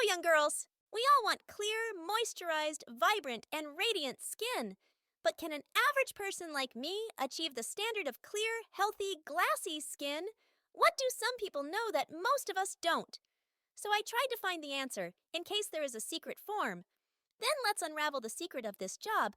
Hello, young girls! We all want clear, moisturized, vibrant, and radiant skin. But can an average person like me achieve the standard of clear, healthy, glassy skin? What do some people know that most of us don't? So I tried to find the answer, in case there is a secret form. Then let's unravel the secret of this job.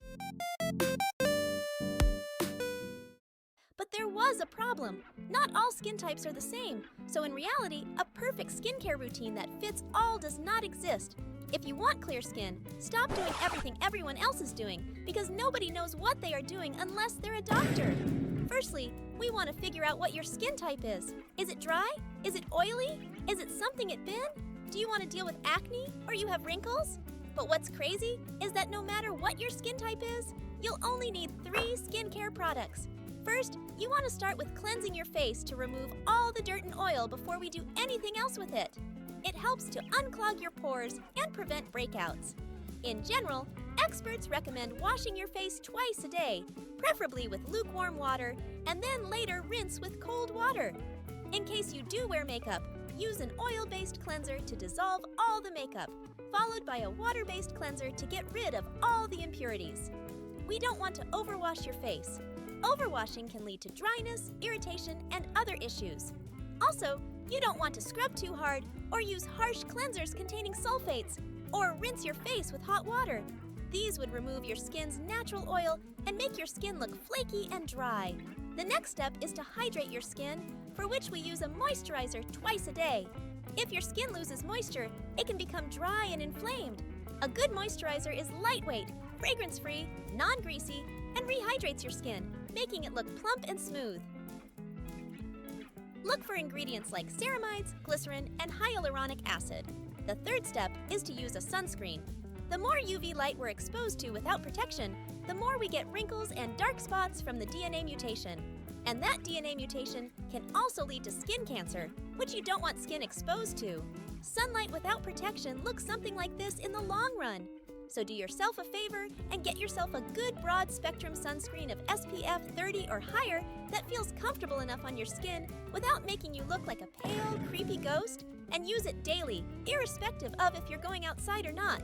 But there was a problem. Not all skin types are the same, so in reality, a perfect skincare routine that fits all does not exist. If you want clear skin, stop doing everything everyone else is doing, because nobody knows what they are doing unless they're a doctor. Firstly, we want to figure out what your skin type is. Is it dry? Is it oily? Is it something it's been? Do you want to deal with acne, or you have wrinkles? But what's crazy is that no matter what your skin type is, you'll only need 3 skincare products. First, you want to start with cleansing your face to remove all the dirt and oil before we do anything else with it. It helps to unclog your pores and prevent breakouts. In general, experts recommend washing your face twice a day, preferably with lukewarm water, and then later rinse with cold water. In case you do wear makeup, use an oil-based cleanser to dissolve all the makeup, followed by a water-based cleanser to get rid of all the impurities. We don't want to overwash your face. Overwashing can lead to dryness, irritation, and other issues. Also, you don't want to scrub too hard or use harsh cleansers containing sulfates, or rinse your face with hot water. These would remove your skin's natural oil and make your skin look flaky and dry. The next step is to hydrate your skin, for which we use a moisturizer twice a day. If your skin loses moisture, it can become dry and inflamed. A good moisturizer is lightweight, fragrance-free, non-greasy, and rehydrates your skin, making it look plump and smooth. Look for ingredients like ceramides, glycerin, and hyaluronic acid. The third step is to use a sunscreen. The more UV light we're exposed to without protection, the more we get wrinkles and dark spots from the DNA mutation. And that DNA mutation can also lead to skin cancer, which you don't want skin exposed to. Sunlight without protection looks something like this in the long run. So do yourself a favor and get yourself a good broad-spectrum sunscreen of SPF 30 or higher that feels comfortable enough on your skin without making you look like a pale, creepy ghost, and use it daily, irrespective of if you're going outside or not.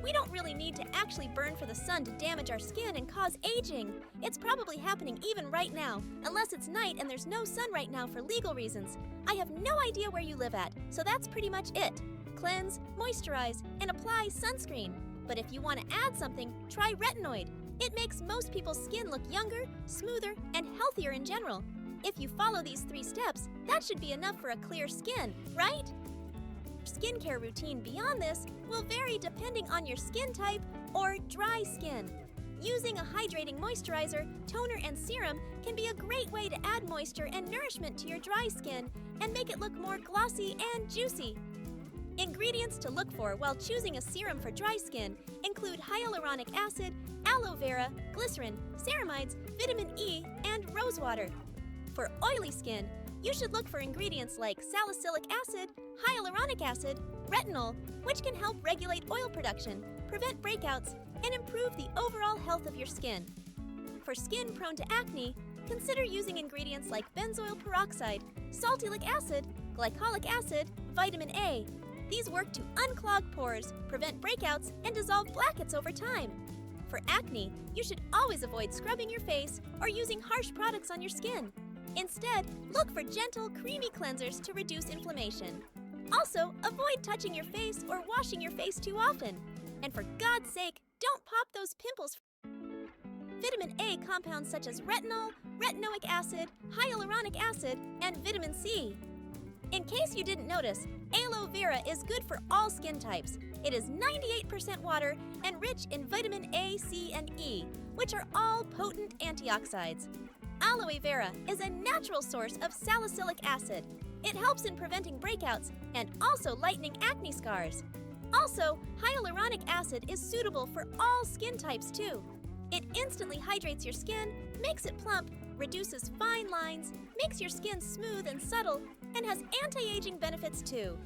We don't really need to actually burn for the sun to damage our skin and cause aging. It's probably happening even right now, unless it's night and there's no sun right now for legal reasons. I have no idea where you live at, so that's pretty much it. Cleanse, moisturize, and apply sunscreen. But if you want to add something, try retinoid. It makes most people's skin look younger, smoother, and healthier in general. If you follow these 3 steps, that should be enough for a clear skin, right? Skincare routine beyond this will vary depending on your skin type or dry skin. Using a hydrating moisturizer, toner, and serum can be a great way to add moisture and nourishment to your dry skin and make it look more glossy and juicy. Ingredients to look for while choosing a serum for dry skin include hyaluronic acid, aloe vera, glycerin, ceramides, vitamin E, and rosewater. For oily skin, you should look for ingredients like salicylic acid, hyaluronic acid, retinol, which can help regulate oil production, prevent breakouts, and improve the overall health of your skin. For skin prone to acne, consider using ingredients like benzoyl peroxide, saltylic acid, glycolic acid, vitamin A. These work to unclog pores, prevent breakouts, and dissolve blackheads over time. For acne, you should always avoid scrubbing your face or using harsh products on your skin. Instead, look for gentle, creamy cleansers to reduce inflammation. Also, avoid touching your face or washing your face too often. And for God's sake, don't pop those pimples. Vitamin A compounds such as retinol, retinoic acid, hyaluronic acid, and vitamin C. In case you didn't notice, aloe vera is good for all skin types. It is 98% water and rich in vitamin A, C, and E, which are all potent antioxidants. Aloe vera is a natural source of salicylic acid. It helps in preventing breakouts and also lightening acne scars. Also, hyaluronic acid is suitable for all skin types too. It instantly hydrates your skin, makes it plump, reduces fine lines, makes your skin smooth and subtle, and has anti-aging benefits too.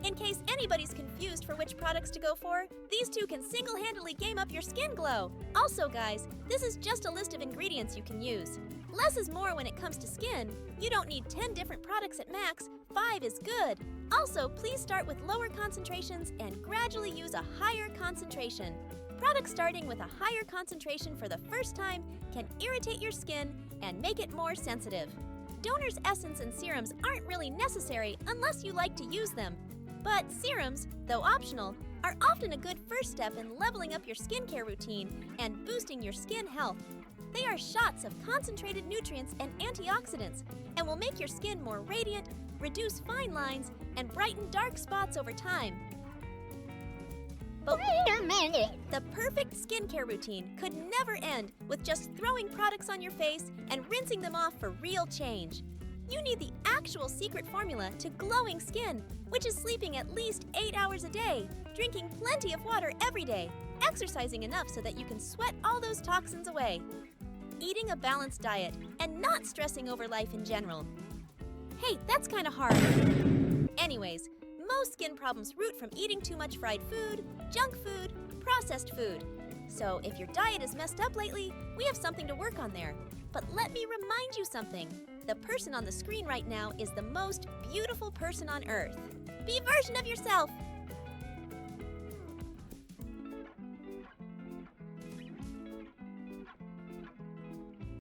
In case anybody's confused for which products to go for, these 2 can single-handedly game up your skin glow. Also guys, this is just a list of ingredients you can use. Less is more when it comes to skin. You don't need 10 different products at max, 5 is good. Also, please start with lower concentrations and gradually use a higher concentration. Products starting with a higher concentration for the first time can irritate your skin and make it more sensitive. Donor's essence and serums aren't really necessary unless you like to use them. But serums, though optional, are often a good first step in leveling up your skincare routine and boosting your skin health. They are shots of concentrated nutrients and antioxidants and will make your skin more radiant, reduce fine lines, and brighten dark spots over time. But wait a minute! The perfect skincare routine could never end with just throwing products on your face and rinsing them off for real change. You need the actual secret formula to glowing skin, which is sleeping at least 8 hours a day, drinking plenty of water every day, exercising enough so that you can sweat all those toxins away, eating a balanced diet, and not stressing over life in general. Hey, that's kind of hard. Anyways, most skin problems root from eating too much fried food, junk food, processed food. So if your diet is messed up lately, we have something to work on there. But let me remind you something. The person on the screen right now is the most beautiful person on Earth. Be a version of yourself.